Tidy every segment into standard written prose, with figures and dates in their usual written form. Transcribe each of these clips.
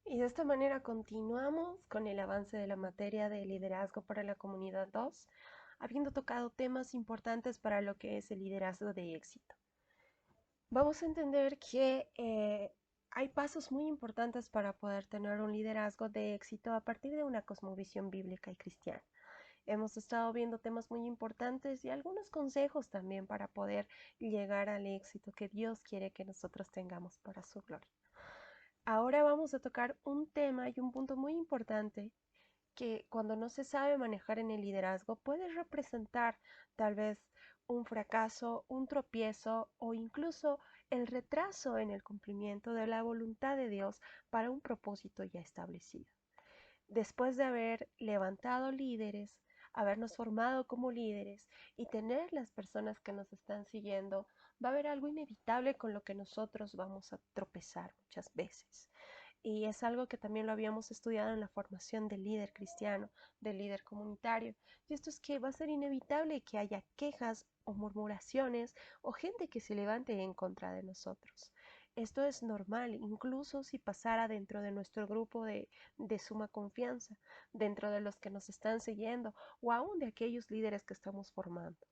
Y de esta manera continuamos con el avance de la materia de liderazgo para la comunidad 2, habiendo tocado temas importantes para lo que es el liderazgo de éxito. Vamos a entender que hay pasos muy importantes para poder tener un liderazgo de éxito a partir de una cosmovisión bíblica y cristiana. Hemos estado viendo temas muy importantes y algunos consejos también para poder llegar al éxito que Dios quiere que nosotros tengamos para su gloria. Ahora vamos a tocar un tema y un punto muy importante que cuando no se sabe manejar en el liderazgo puede representar tal vez un fracaso, un tropiezo o incluso el retraso en el cumplimiento de la voluntad de Dios para un propósito ya establecido. Después de haber levantado líderes, habernos formado como líderes y tener las personas que nos están siguiendo, va a haber algo inevitable con lo que nosotros vamos a tropezar muchas veces. Y es algo que también lo habíamos estudiado en la formación del líder cristiano, del líder comunitario. Y esto es que va a ser inevitable que haya quejas o murmuraciones o gente que se levante en contra de nosotros. Esto es normal, incluso si pasara dentro de nuestro grupo de suma confianza, dentro de los que nos están siguiendo o aún de aquellos líderes que estamos formando.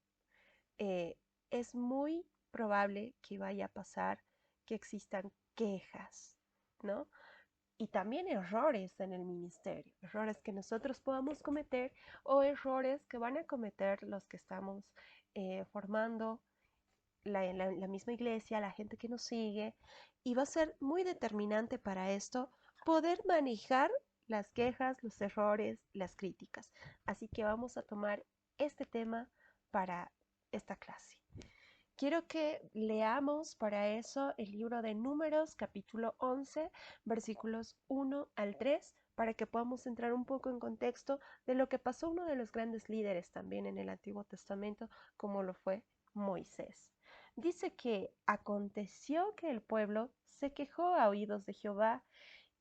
Eh, es muy probable que vaya a pasar que existan quejas, ¿no? Y también errores en el ministerio, errores que nosotros podamos cometer o errores que van a cometer los que estamos formando la misma iglesia, la gente que nos sigue, y va a ser muy determinante para esto poder manejar las quejas, los errores, las críticas. Así que vamos a tomar este tema para esta clase. Quiero que leamos para eso el libro de Números, capítulo 11, versículos 1 al 3, para que podamos entrar un poco en contexto de lo que pasó uno de los grandes líderes también en el Antiguo Testamento, como lo fue Moisés. Dice que aconteció que el pueblo se quejó a oídos de Jehová,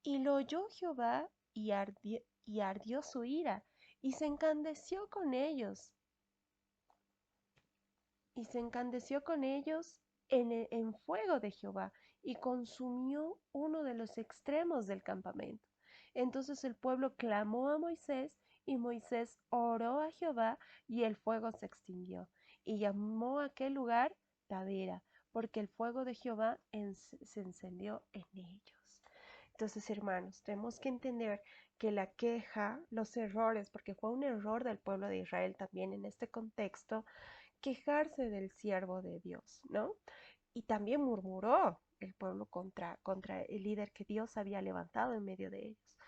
y lo oyó Jehová y ardió su ira, y se encandeció con ellos en fuego de Jehová, y consumió uno de los extremos del campamento. Entonces el pueblo clamó a Moisés, y Moisés oró a Jehová, y el fuego se extinguió. Y llamó a aquel lugar Tabera, porque el fuego de Jehová se encendió en ellos. Entonces, hermanos, tenemos que entender que la queja, los errores, porque fue un error del pueblo de Israel también en este contexto, quejarse del siervo de Dios, ¿no? Y también murmuró el pueblo contra el líder que Dios había levantado en medio de ellos.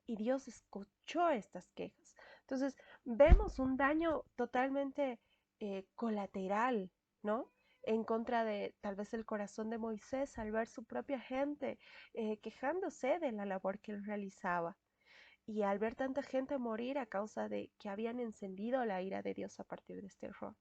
Y Dios escuchó estas quejas. Entonces, vemos un daño totalmente colateral, ¿no? En contra de tal vez el corazón de Moisés al ver su propia gente quejándose de la labor que él realizaba. Y al ver tanta gente morir a causa de que habían encendido la ira de Dios a partir de este error.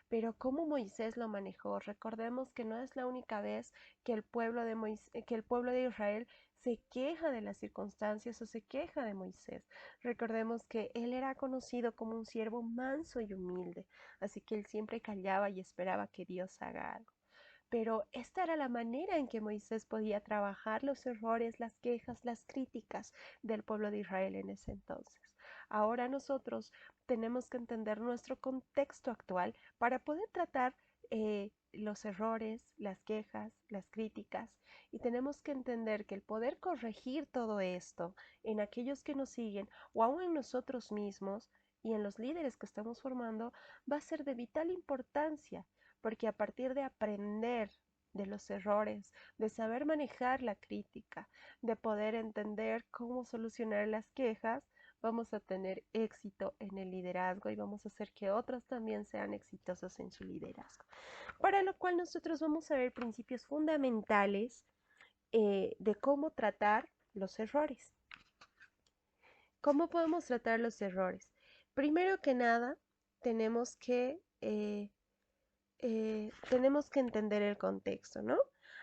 Pero cómo Moisés lo manejó, recordemos que no es la única vez que que el pueblo de Israel se queja de las circunstancias o se queja de Moisés. Recordemos que él era conocido como un siervo manso y humilde, así que él siempre callaba y esperaba que Dios haga algo. Pero esta era la manera en que Moisés podía trabajar los errores, las quejas, las críticas del pueblo de Israel en ese entonces. Ahora nosotros tenemos que entender nuestro contexto actual para poder tratar los errores, las quejas, las críticas, y tenemos que entender que el poder corregir todo esto en aquellos que nos siguen o aún en nosotros mismos y en los líderes que estamos formando va a ser de vital importancia, porque a partir de aprender de los errores, de saber manejar la crítica, de poder entender cómo solucionar las quejas, vamos a tener éxito en el liderazgo y vamos a hacer que otros también sean exitosos en su liderazgo. Para lo cual nosotros vamos a ver principios fundamentales de cómo tratar los errores. ¿Cómo podemos tratar los errores? Primero que nada, tenemos tenemos que entender el contexto, ¿no?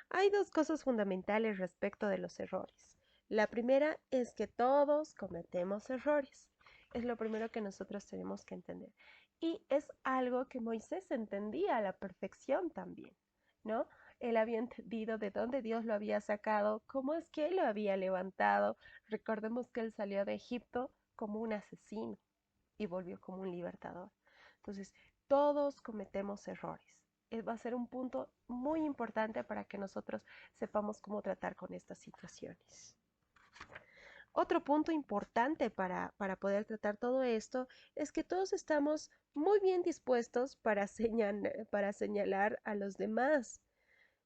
Hay dos cosas fundamentales respecto de los errores. La primera es que todos cometemos errores. Es lo primero que nosotros tenemos que entender. Y es algo que Moisés entendía a la perfección también, ¿no? Él había entendido de dónde Dios lo había sacado, cómo es que él lo había levantado. Recordemos que él salió de Egipto como un asesino y volvió como un libertador. Entonces, todos cometemos errores. Va a ser un punto muy importante para que nosotros sepamos cómo tratar con estas situaciones. Otro punto importante para poder tratar todo esto es que todos estamos muy bien dispuestos para señalar a los demás.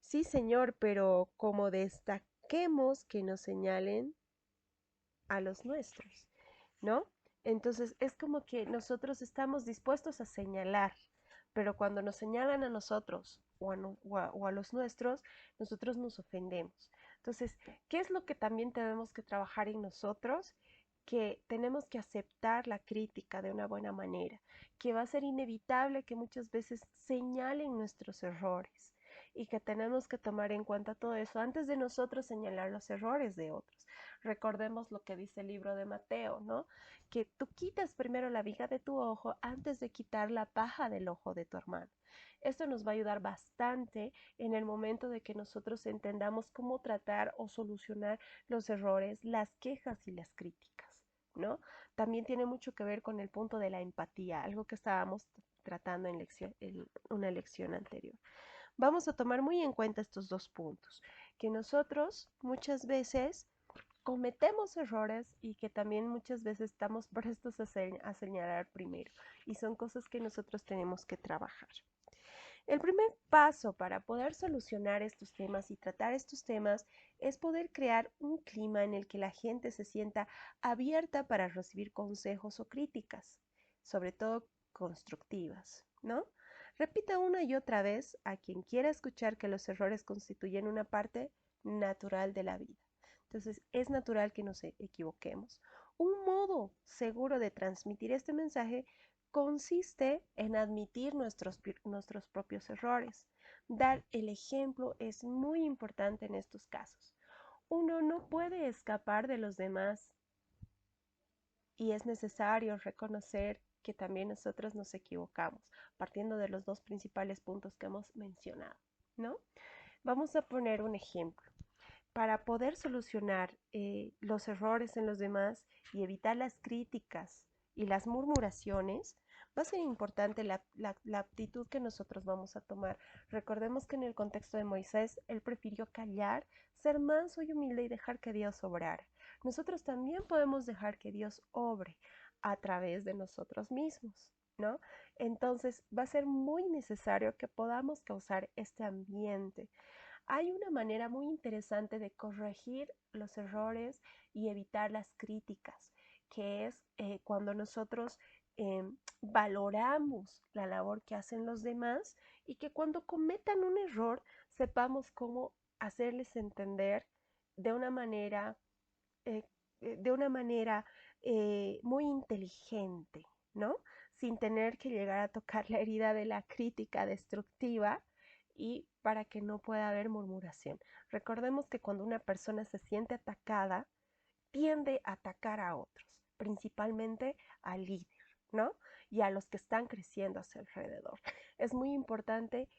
Sí, señor, pero como destaquemos que nos señalen a los nuestros, ¿no? Entonces es como que nosotros estamos dispuestos a señalar, pero cuando nos señalan a nosotros o a los nuestros, nosotros nos ofendemos. Entonces, ¿qué es lo que también tenemos que trabajar en nosotros? Que tenemos que aceptar la crítica de una buena manera, que va a ser inevitable que muchas veces señalen nuestros errores y que tenemos que tomar en cuenta todo eso antes de nosotros señalar los errores de otros. Recordemos lo que dice el libro de Mateo, ¿no? Que tú quitas primero la viga de tu ojo antes de quitar la paja del ojo de tu hermano. Esto nos va a ayudar bastante en el momento de que nosotros entendamos cómo tratar o solucionar los errores, las quejas y las críticas, ¿no? También tiene mucho que ver con el punto de la empatía, algo que estábamos tratando en una lección anterior. Vamos a tomar muy en cuenta estos dos puntos, que nosotros muchas veces cometemos errores y que también muchas veces estamos prestos a señalar primero, y son cosas que nosotros tenemos que trabajar. El primer paso para poder solucionar estos temas y tratar estos temas es poder crear un clima en el que la gente se sienta abierta para recibir consejos o críticas, sobre todo constructivas, ¿no? Repita una y otra vez a quien quiera escuchar que los errores constituyen una parte natural de la vida. Entonces, es natural que nos equivoquemos. Un modo seguro de transmitir este mensaje consiste en admitir nuestros propios errores. Dar el ejemplo es muy importante en estos casos. Uno no puede escapar de los demás y es necesario reconocer que también nosotros nos equivocamos, partiendo de los dos principales puntos que hemos mencionado, ¿no? Vamos a poner un ejemplo. Para poder solucionar los errores en los demás y evitar las críticas y las murmuraciones, va a ser importante la actitud que nosotros vamos a tomar. Recordemos que en el contexto de Moisés, él prefirió callar, ser manso y humilde y dejar que Dios obrara. Nosotros también podemos dejar que Dios obre a través de nosotros mismos, ¿no? Entonces va a ser muy necesario que podamos causar este ambiente. Hay una manera muy interesante de corregir los errores y evitar las críticas, que es cuando nosotros valoramos la labor que hacen los demás y que cuando cometan un error sepamos cómo hacerles entender de una manera, eh, de una manera muy inteligente, ¿no? Sin tener que llegar a tocar la herida de la crítica destructiva y para que no pueda haber murmuración. Recordemos que cuando una persona se siente atacada, tiende a atacar a otros, principalmente al líder, ¿no? Y a los que están creciendo a su alrededor. Es muy importante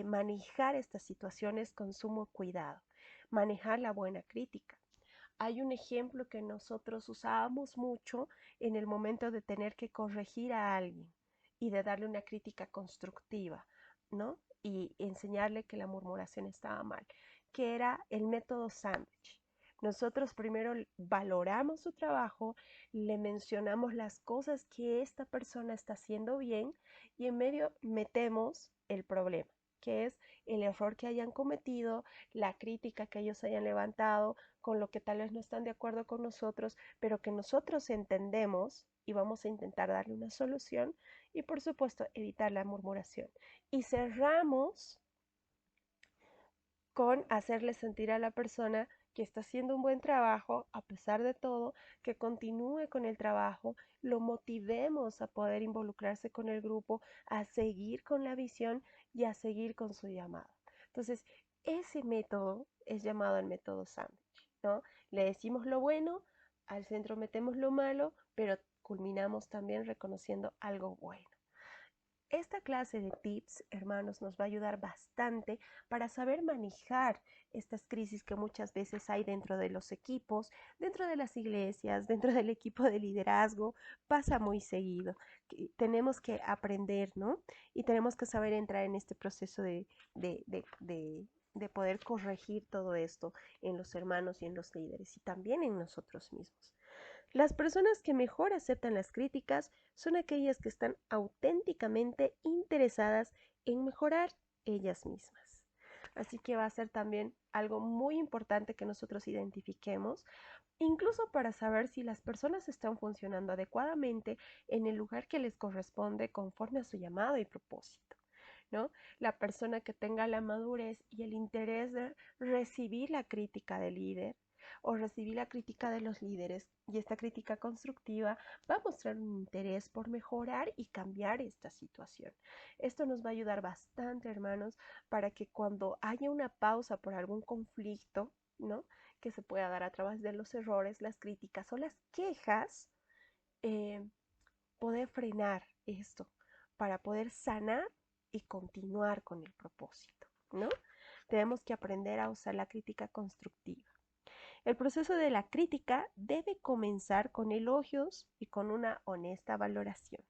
manejar estas situaciones con sumo cuidado, manejar la buena crítica. Hay un ejemplo que nosotros usábamos mucho en el momento de tener que corregir a alguien y de darle una crítica constructiva, ¿no? Y enseñarle que la murmuración estaba mal, que era el método sándwich. Nosotros primero valoramos su trabajo, le mencionamos las cosas que esta persona está haciendo bien y en medio metemos el problema, que es el error que hayan cometido, la crítica que ellos hayan levantado, con lo que tal vez no están de acuerdo con nosotros, pero que nosotros entendemos y vamos a intentar darle una solución y por supuesto evitar la murmuración. Y cerramos con hacerle sentir a la persona que está haciendo un buen trabajo, a pesar de todo, que continúe con el trabajo, lo motivemos a poder involucrarse con el grupo, a seguir con la visión y a seguir con su llamado. Entonces, ese método es llamado el método sándwich, ¿no? Le decimos lo bueno, al centro metemos lo malo, pero culminamos también reconociendo algo bueno. Esta clase de tips, hermanos, nos va a ayudar bastante para saber manejar estas crisis que muchas veces hay dentro de los equipos, dentro de las iglesias, dentro del equipo de liderazgo. Pasa muy seguido. Tenemos que aprender, ¿no? Y tenemos que saber entrar en este proceso de, de, de de poder corregir todo esto en los hermanos y en los líderes y también en nosotros mismos. Las personas que mejor aceptan las críticas son aquellas que están auténticamente interesadas en mejorar ellas mismas. Así que va a ser también algo muy importante que nosotros identifiquemos, incluso para saber si las personas están funcionando adecuadamente en el lugar que les corresponde conforme a su llamado y propósito. ¿No? La persona que tenga la madurez y el interés de recibir la crítica del líder o recibir la crítica de los líderes y esta crítica constructiva va a mostrar un interés por mejorar y cambiar esta situación. Esto nos va a ayudar bastante, hermanos, para que cuando haya una pausa por algún conflicto, ¿no? Que se pueda dar a través de los errores, las críticas o las quejas, eh, poder frenar esto para poder sanar y continuar con el propósito, ¿no? Tenemos que aprender a usar la crítica constructiva. El proceso de la crítica debe comenzar con elogios y con una honesta valoración.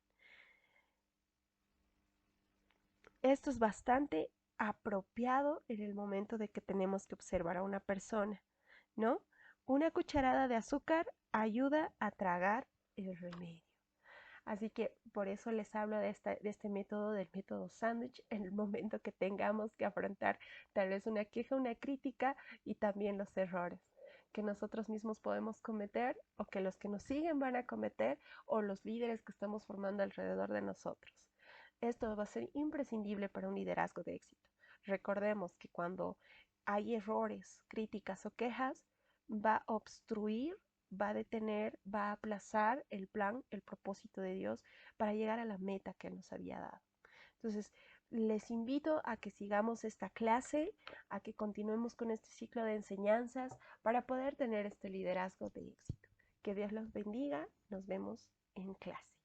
Esto es bastante apropiado en el momento de que tenemos que observar a una persona, ¿no? Una cucharada de azúcar ayuda a tragar el remedio. Así que por eso les hablo de este método, del método sándwich, en el momento que tengamos que afrontar tal vez una queja, una crítica y también los errores que nosotros mismos podemos cometer o que los que nos siguen van a cometer o los líderes que estamos formando alrededor de nosotros. Esto va a ser imprescindible para un liderazgo de éxito. Recordemos que cuando hay errores, críticas o quejas, va a obstruir, va a detener, va a aplazar el plan, el propósito de Dios para llegar a la meta que nos había dado. Entonces, les invito a que sigamos esta clase, a que continuemos con este ciclo de enseñanzas para poder tener este liderazgo de éxito. Que Dios los bendiga. Nos vemos en clase.